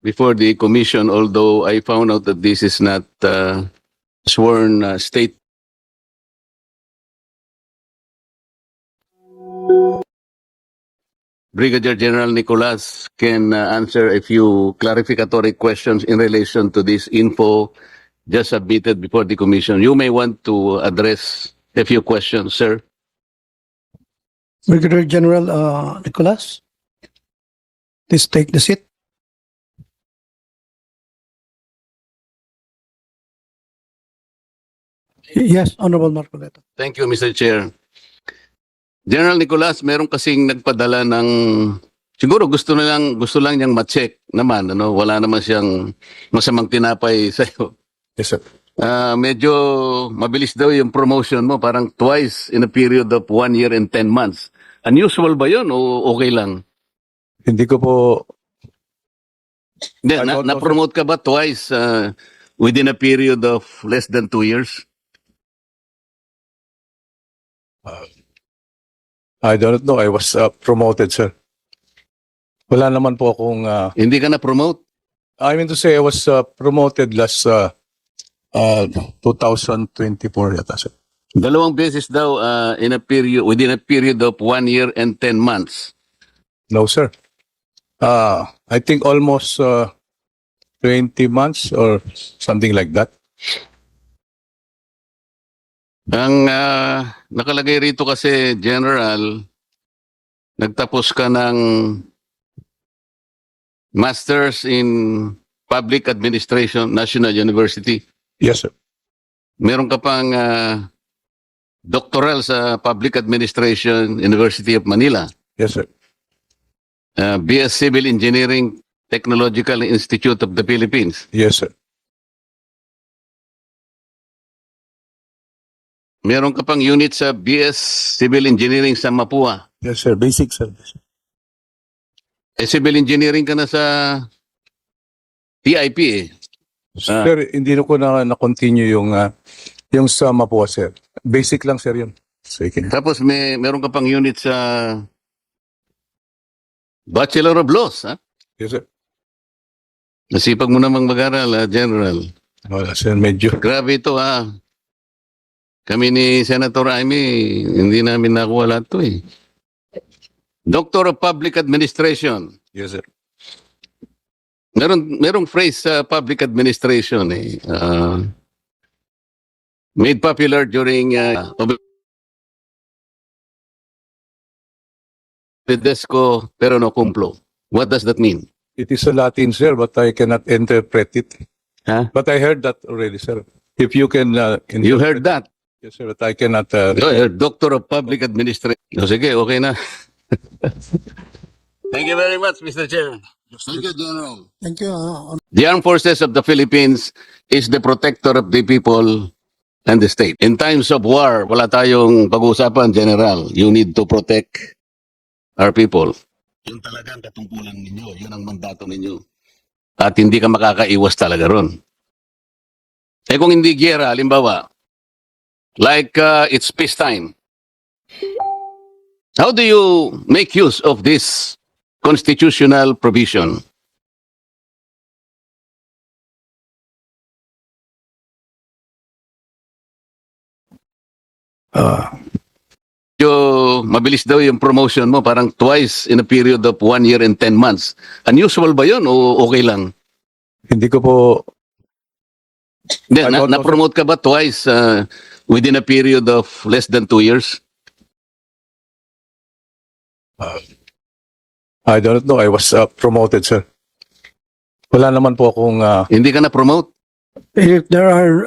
before the commission, although I found out that this is not sworn state. Brigadier General Nicolas can answer a few clarificatory questions in relation to this info just submitted before the commission. You may want to address a few questions, sir. Brigadier General Nicolas, please take the seat. Yes, Honorable Marcoleta. Thank you, Mr. Chair. General Nicolas, meron kasing nagpadala ng siguro gusto lang niyang ma-check naman, ano, wala naman siyang masamang tinapay sa iyo. Yes, sir. Medyo mabilis daw yung promotion mo, parang twice in a period of 1 year and 10 months. Unusual ba 'yon o okay lang? Hindi ko po, Hindi, I don't know, na-promote ka ba twice within a period of less than 2 years? I don't know. I was promoted, sir. Wala naman po akong, Hindi ka na-promote? I mean to say, I was promoted last 2024 yata, sir. Dalawang beses daw within a period of 1 year and 10 months. No, sir. I think almost 20 months or something like that. Ang nakalagay rito kasi, General, nagtapos ka ng Masters in Public Administration, National University. Yes, sir. Meron ka pang doctoral sa Public Administration, University of Manila. Yes, sir. BS Civil Engineering, Technological Institute of the Philippines. Yes, sir. Meron ka pang unit sa BS Civil Engineering sa Mapua. Yes, sir. Basic, sir. Civil Engineering ka na sa TIP eh. Sir, hindi ko na-continue yung sa Mapua, sir. Basic lang, sir, yun. Sige. Tapos meron ka pang unit sa Bachelor of Laws. Ha? Yes, sir. Nasipag mo namang mag-aral, General. Wala, sir. Medyo. Grabe ito ha. Kami ni Senator Amy, hindi namin nakuha lahat ito eh. Doctor of Public Administration. Yes, sir. Merong phrase sa public administration eh. Made popular during Pedesco pero no cumplo. What does that mean? It is a Latin, sir, but I cannot interpret it. Huh? But I heard that already, sir. If you can... You heard that? Yes, sir, but I cannot... Doctor of Public Administration. O sige, okay na. Thank you very much, Mr. Chair. Thank you, General. Thank you. The Armed Forces of the Philippines is the protector of the people and the state. In times of war, wala tayong pag-uusapan, General. You need to protect our people. Yun talaga ang katungkulan ninyo. Yun ang mandato ninyo. At hindi ka makakaiwas talaga ron. Eh kung hindi giyera, halimbawa, like it's peacetime, how do you make use of this constitutional provision? Mabilis daw yung promotion mo, parang twice in a period of 1 year and 10 months. Unusual ba yun o okay lang? Hindi ko po... Hindi, I don't know, na-promote ka ba twice within a period of less than 2 years? I don't know. I was promoted, sir. Wala naman po akong... Hindi ka na-promote? If there are,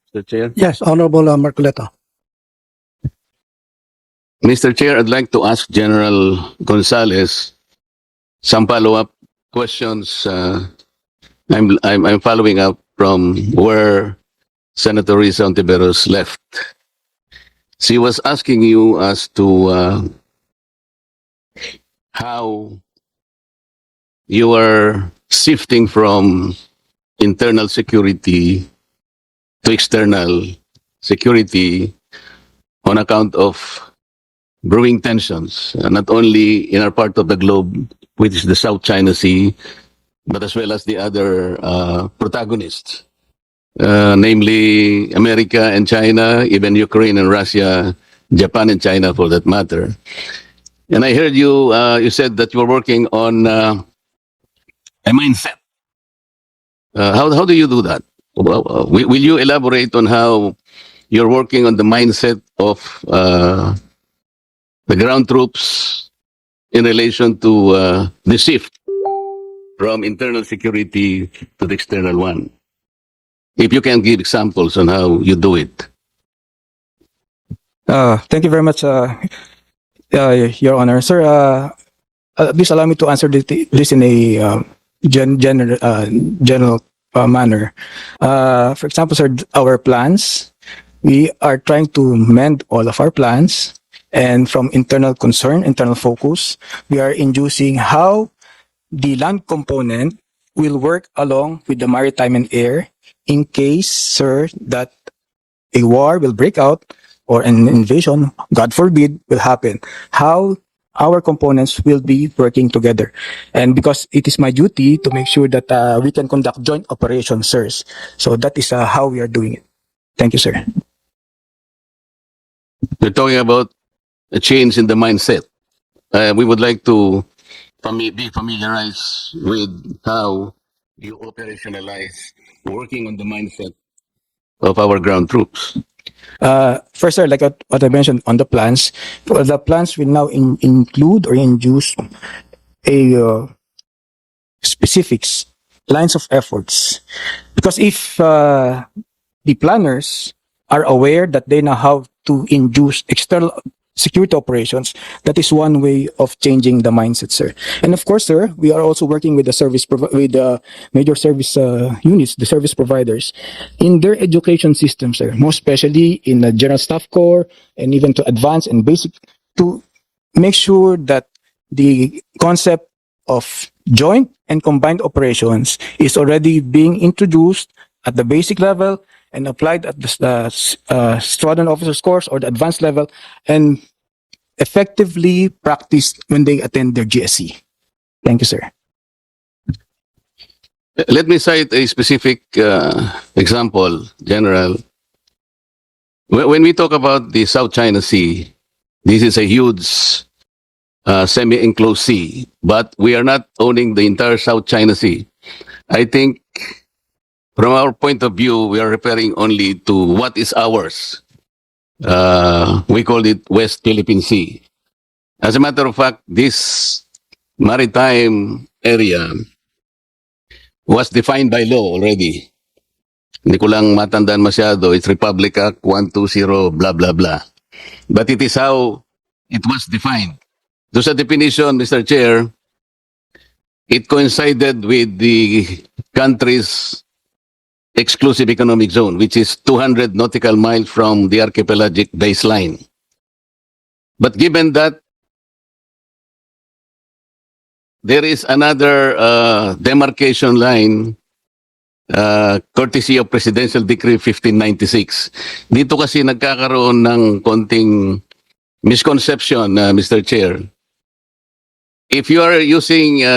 Mr. Chair? yes, Honorable Marcoleta. Mr. Chair, I'd like to ask General Gonzales some follow-up questions. I'm following up from where Senator Risa Ontiveros left. She was asking you as to how you are shifting from internal security to external security on account of brewing tensions, not only in our part of the globe, which is the South China Sea, but as well as the other protagonists, namely America and China, even Ukraine and Russia, Japan and China for that matter. And I heard you, you said that you were working on a mindset. How do you do that? Will you elaborate on how you're working on the mindset of the ground troops in relation to the shift from internal security to the external one? If you can give examples on how you do it. Thank you very much, Your Honor. Sir, please allow me to answer this in a general manner. For example, sir, our plans, we are trying to mend all of our plans. And from internal concern, internal focus, we are inducing how the land component will work along with the maritime and air in case, sir, that a war will break out or an invasion, God forbid, will happen. How our components will be working together. And because it is my duty to make sure that we can conduct joint operations, sirs. So that is how we are doing it. Thank you, sir. You're talking about a change in the mindset. We would like to be familiarized with how you operationalize working on the mindset of our ground troops. First, sir, like what I mentioned on the plans will now include or induce a specifics, lines of efforts. Because if the planners are aware that they now have to induce external security operations, that is one way of changing the mindset, sir. And of course, sir, we are also working with the major service units, the service providers, in their education system, sir. Most especially in the General Staff Corps and even to advanced and basic, to make sure that the concept of joint and combined operations is already being introduced at the basic level and applied at the student officers course or the advanced level and effectively practiced when they attend their GSC. Thank you, sir. Let me cite a specific example, General. When we talk about the South China Sea, this is a huge semi-enclosed sea, but we are not owning the entire South China Sea. I think from our point of view, we are referring only to what is ours. We call it West Philippine Sea. As a matter of fact, this maritime area was defined by law already. Hindi ko lang matandaan masyado. It's Republic Act 120 blah blah blah. But it is how it was defined. So sa definition, Mr. Chair, it coincided with the country's exclusive economic zone, which is 200 nautical miles from the archipelagic baseline. But given that there is another demarcation line courtesy of Presidential Decree 1596. Dito kasi nagkakaroon ng konting misconception, Mr. Chair. If you are using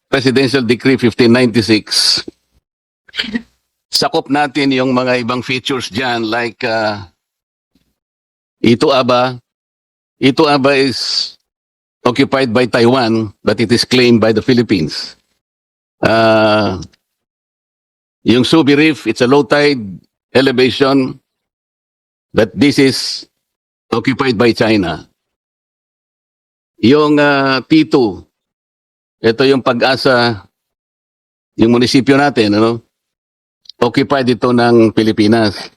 Presidential Decree 1596, sakop natin yung mga ibang features dyan like Ito Aba. Ito Aba is occupied by Taiwan, but it is claimed by the Philippines. Yung Subi Reef, it's a low tide elevation, but this is occupied by China. Yung T2, ito yung Pag-asa, yung munisipyo natin, ano? Occupied ito ng Pilipinas.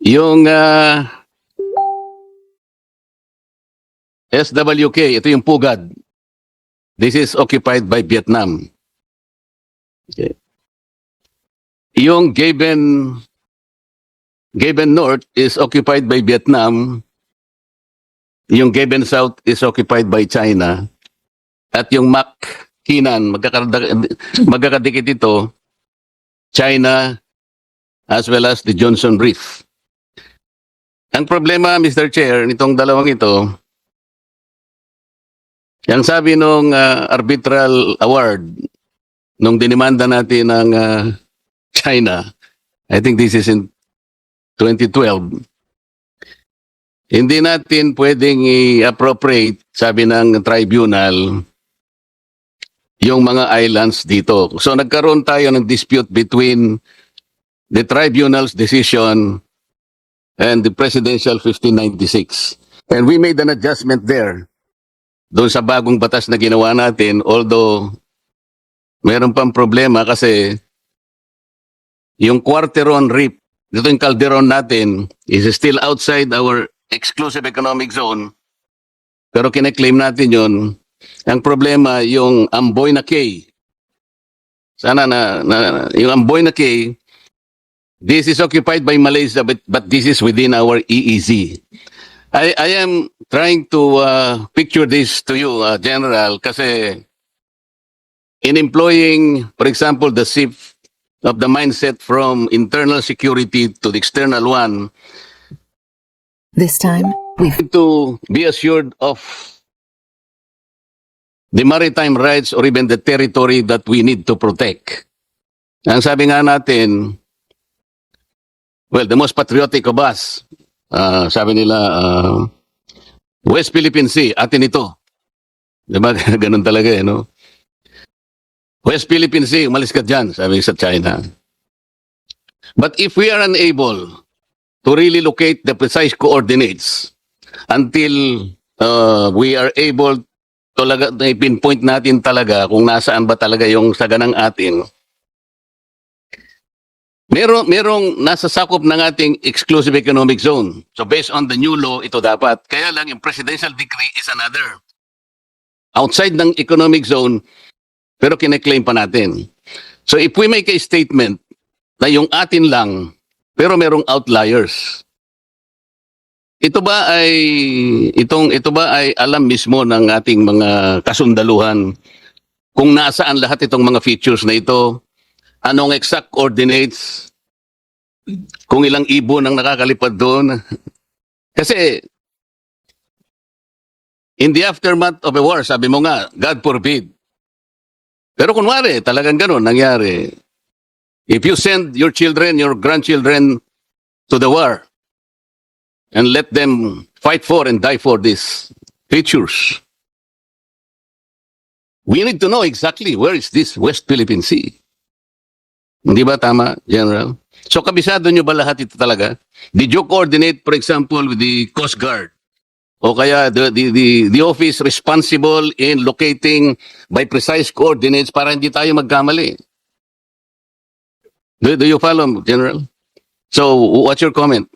Yung SWK, ito yung Pugad. This is occupied by Vietnam. Okay. Yung Gaben North is occupied by Vietnam. Yung Gaben South is occupied by China. At yung Makinan, magkakadikit ito, China as well as the Johnson Reef. Ang problema, Mr. Chair, nitong dalawang ito, Yang sabi nung arbitral award, nung dinimanda natin ng China, I think this is in 2012, hindi natin pwedeng i-appropriate, sabi ng tribunal, yung mga islands dito. So nagkaroon tayo ng dispute between the tribunal's decision and the presidential 1596. And we made an adjustment there doon sa bagong batas na ginawa natin, although meron pang problema kasi yung Quarteron Reef, dito yung Calderon natin, is still outside our exclusive economic zone. Pero kine-claim natin yun. Ang problema, yung Amboy na Cay. Sana yung Amboy na Cay, this is occupied by Malaysia, but this is within our EEZ. I am trying to picture this to you, General, kasi in employing, for example, the shift of the mindset from internal security to the external one, This time, we to be assured of the maritime rights or even the territory that we need to protect. Ang sabi nga natin, well, the most patriotic of us, sabi nila, West Philippine Sea, atin ito. Diba? Ganun talaga eh, no? West Philippine Sea, umalis ka dyan, sabi sa China. But if we are unable to really locate the precise coordinates until we are able to pinpoint natin talaga kung nasaan ba talaga yung saganang atin, merong nasa sakop ng ating exclusive economic zone. So based on the new law, ito dapat. Kaya lang yung presidential decree is another. Outside ng economic zone, pero kine-claim pa natin. So if we make a statement na yung atin lang, pero merong outliers, ito ba ay alam mismo ng ating mga kasundaluhan kung nasaan lahat itong mga features na ito? Anong exact coordinates? Kung ilang ibon ang nakakalipad doon? Kasi, in the aftermath of a war, sabi mo nga, God forbid. Pero kunwari, talagang ganun nangyari. If you send your children, your grandchildren to the war, and let them fight for and die for these features, we need to know exactly where is this West Philippine Sea. Hindi ba tama, General? So kabisado nyo ba lahat ito talaga? Did you coordinate, for example, with the Coast Guard? O kaya the office responsible in locating by precise coordinates para hindi tayo magkamali? Do you follow, General? So what's your comment?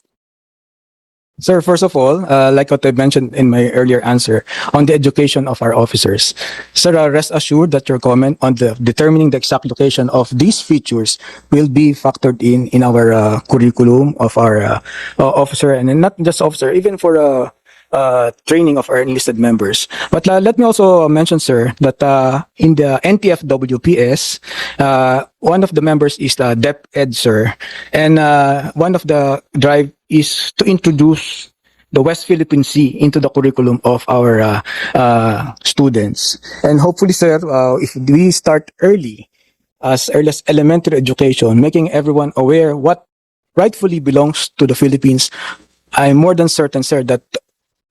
Sir, first of all, like what I mentioned in my earlier answer on the education of our officers, sir, rest assured that your comment on the determining the exact location of these features will be factored in our curriculum of our officer, and not just officer, even for training of our enlisted members. But let me also mention, sir, that in the NTF-WPS, one of the members is the DepEd, sir, and one of the drive is to introduce the West Philippine Sea into the curriculum of our students. And hopefully, sir, if we start early as elementary education, making everyone aware what rightfully belongs to the Philippines, I'm more than certain, sir, that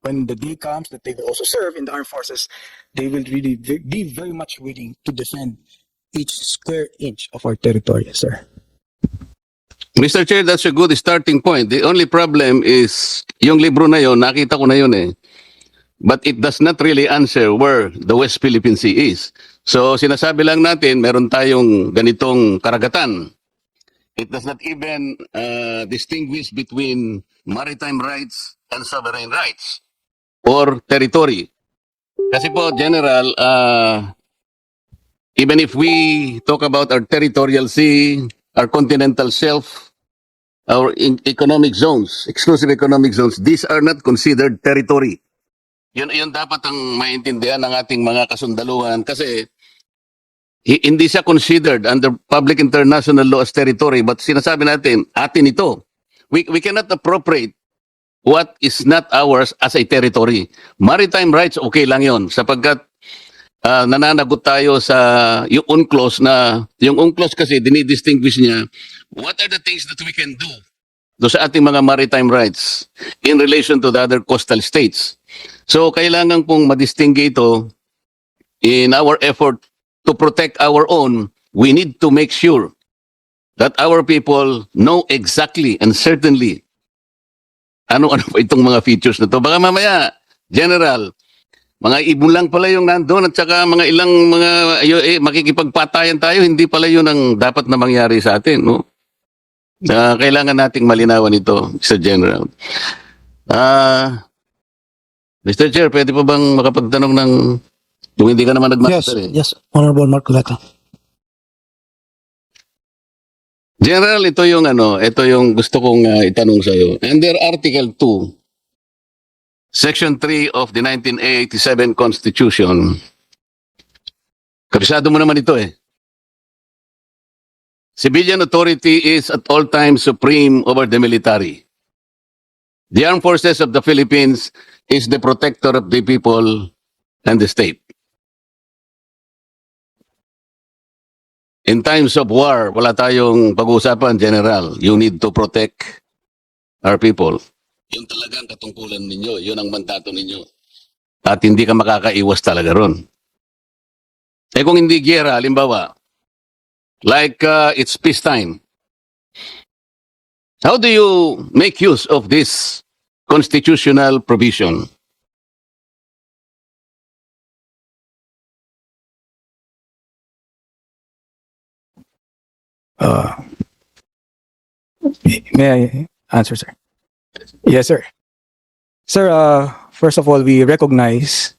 when the day comes that they will also serve in the armed forces, they will really be very much willing to defend each square inch of our territory, sir. Mr. Chair, that's a good starting point. The only problem is, yung libro na yon, nakita ko na yun eh. But it does not really answer where the West Philippine Sea is. So sinasabi lang natin, meron tayong ganitong karagatan. It does not even distinguish between maritime rights and sovereign rights or territory. Kasi po, General, even if we talk about our territorial sea, our continental shelf, our economic zones, exclusive economic zones, these are not considered territory. Yun dapat ang maintindihan ng ating mga kasundaluhan kasi hindi siya considered under public international law as territory, but sinasabi natin, atin ito. We cannot appropriate what is not ours as a territory. Maritime rights, okay lang yon sapagkat nananagot tayo sa yung UNCLOS na, yung UNCLOS kasi dinidistinguish niya, what are the things that we can do do sa ating mga maritime rights in relation to the other coastal states. So, kailangan pong madistingue ito in our effort to protect our own. We need to make sure that our people know exactly and certainly ano-ano pa itong mga features na to. Baka mamaya, General, mga ibon lang pala yung nandun at saka mga ilang mga makikipagpatayan tayo, hindi pala yun ang dapat na mangyari sa atin, no? Kailangan nating malinawan ito, Mr. General. Mr. Chair, pwede pa bang makapagtanong ng kung hindi ka naman Yes, nagmaster eh? yes, Honorable Marcoleta. General, ito yung gusto kong itanong sa iyo. Under Article 2, Section 3 of the 1987 Constitution, kabisado mo naman ito eh. Civilian authority is at all times supreme over the military. The armed forces of the Philippines is the protector of the people and the state. In times of war, wala tayong pag-uusapan, General. You need to protect our people. Yun talagang katungkulan ninyo. Yun ang mandato ninyo. At hindi ka makakaiwas talaga ron. Eh kung hindi giyera, halimbawa, like it's peacetime, how do you make use of this constitutional provision? May I answer, sir? Yes, sir. Sir, first of all, we recognize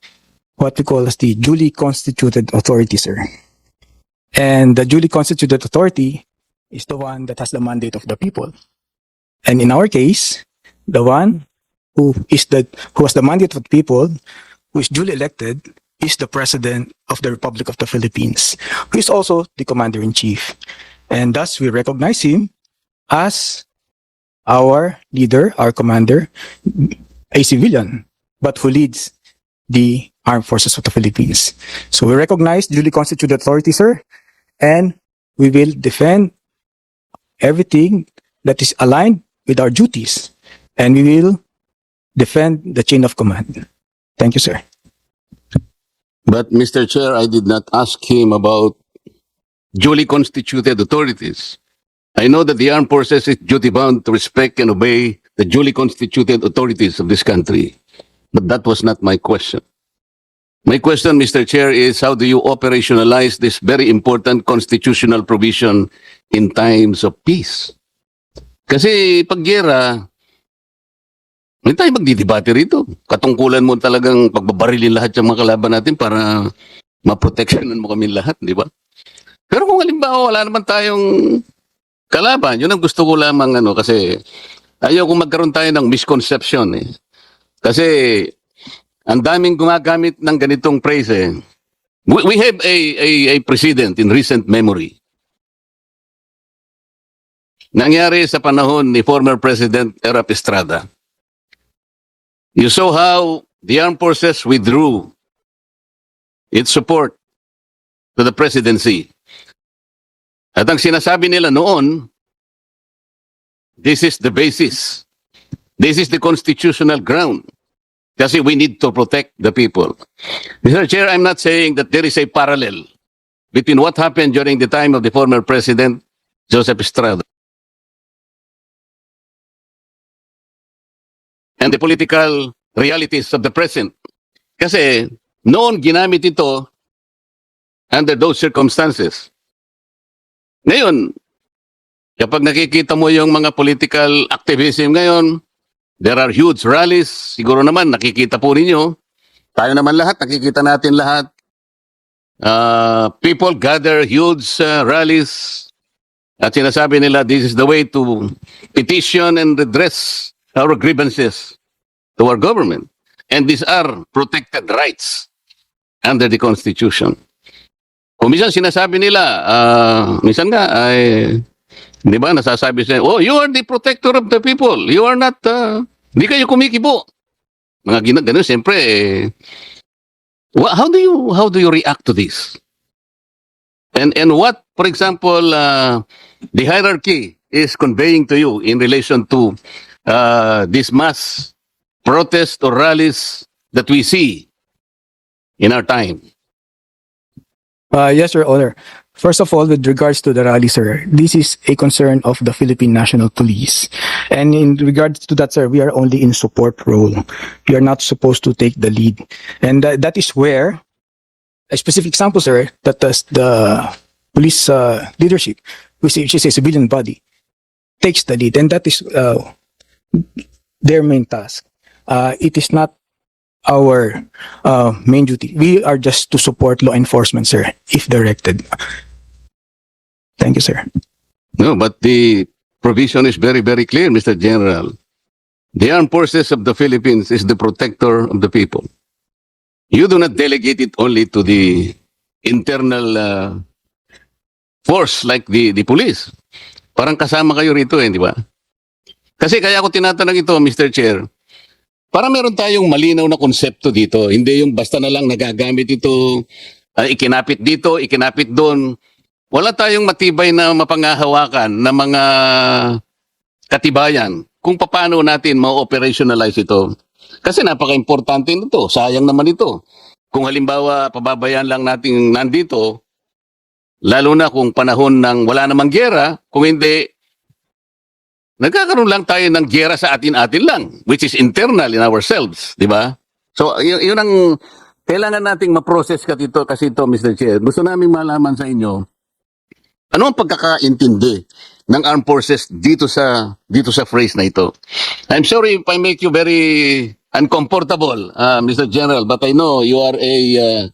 what we call as the duly constituted authority, sir. And the duly constituted authority is the one that has the mandate of the people. And in our case, the one who has the mandate of the people, who is duly elected, is the President of the Republic of the Philippines, who is also the Commander-in-Chief. And thus, we recognize him as our leader, our commander, a civilian, but who leads the armed forces of the Philippines. So we recognize duly constituted authority, sir, and we will defend everything that is aligned with our duties, and we will defend the chain of command. Thank you, sir. But Mr. Chair, I did not ask him about duly constituted authorities. I know that the armed forces is duty-bound to respect and obey the duly constituted authorities of this country. But that was not my question. My question, Mr. Chair, is how do you operationalize this very important constitutional provision in times of peace? Kasi pag giyera, hindi tayo magdidebate rito. Katungkulan mo talagang pagbabarilin lahat yung mga kalaban natin para maproteksyonan mo kami lahat, di ba? Pero kung halimbawa wala naman tayong kalaban, yun ang gusto ko lamang kasi ayaw kong magkaroon tayo ng misconception eh. Kasi ang daming gumagamit ng ganitong phrase eh. We have a president in recent memory. Nangyari sa panahon ni former President Erap Estrada. You saw how the armed forces withdrew its support to the presidency. At ang sinasabi nila noon, this is the basis. This is the constitutional ground. Kasi we need to protect the people. Mr. Chair, I'm not saying that there is a parallel between what happened during the time of the former President Joseph Estrada and the political realities of the present. Kasi noon ginamit ito under those circumstances. Ngayon, kapag nakikita mo yung mga political activism ngayon, there are huge rallies. Siguro naman, nakikita po ninyo. Tayo naman lahat, nakikita natin lahat. People gather huge rallies. At sinasabi nila, this is the way to petition and redress our grievances to our government. And these are protected rights under the Constitution. Kung minsan sinasabi nila, minsan nga, di ba, nasasabi sila, oh, you are the protector of the people. You are not, di kayo kumikibo. Mga ganun, siyempre, How do you react to this? And what, for example, the hierarchy is conveying to you in relation to this mass protest or rallies that we see in our time? Yes, Your Honor. First of all, with regards to the rally, sir, this is a concern of the Philippine National Police. And in regards to that, sir, we are only in support role. We are not supposed to take the lead. And that is where, a specific example, sir, that the police leadership, which is a civilian body, takes the lead. And that is their main task. It is not our main duty. We are just to support law enforcement, sir, if directed. Thank you, sir. No, but the provision is very, very clear, Mr. General. The Armed Forces of the Philippines is the protector of the people. You do not delegate it only to the internal force like the police. Parang kasama kayo rito di ba? Kasi kaya ako tinatanong ito, Mr. Chair, para meron tayong malinaw na konsepto dito. Hindi yung basta na lang nagagamit ito, ikinapit dito, ikinapit doon. Wala tayong matibay na mapangahawakan na mga katibayan kung paano natin ma-operationalize ito. Kasi napaka-importante nito. Sayang naman ito. Kung halimbawa, pababayaan lang natin nandito, lalo na kung panahon ng wala namang gyera, kung hindi, nagkakaroon lang tayo ng gyera sa atin-atin lang, which is internal in ourselves, di ba? So, yun ang kailangan nating ma-process ka dito kasi ito, Mr. Chair. Gusto namin malaman sa inyo, ano ang pagkakaintindi ng armed forces dito sa phrase na ito? I'm sorry if I make you very uncomfortable, Mr. General, but I know you are a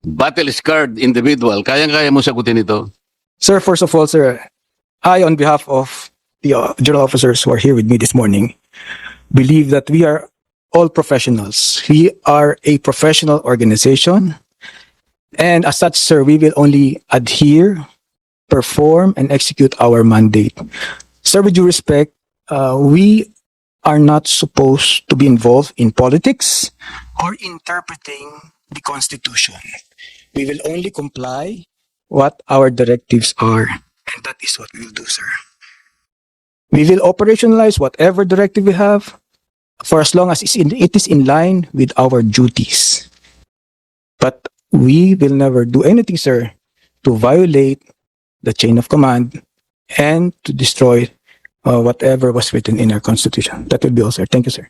battle-scarred individual. Kayang-kaya mo sagutin ito. Sir, first of all, sir, I, on behalf of the general officers who are here with me this morning, believe that we are all professionals. We are a professional organization. And as such, sir, we will only adhere, perform, and execute our mandate. Sir, with due respect, we are not supposed to be involved in politics or interpreting the Constitution. We will only comply what our directives are, and that is what we will do, sir. We will operationalize whatever directive we have for as long as it is in line with our duties. But we will never do anything, sir, to violate the chain of command and to destroy whatever was written in our Constitution. That will be all, sir. Thank you, sir.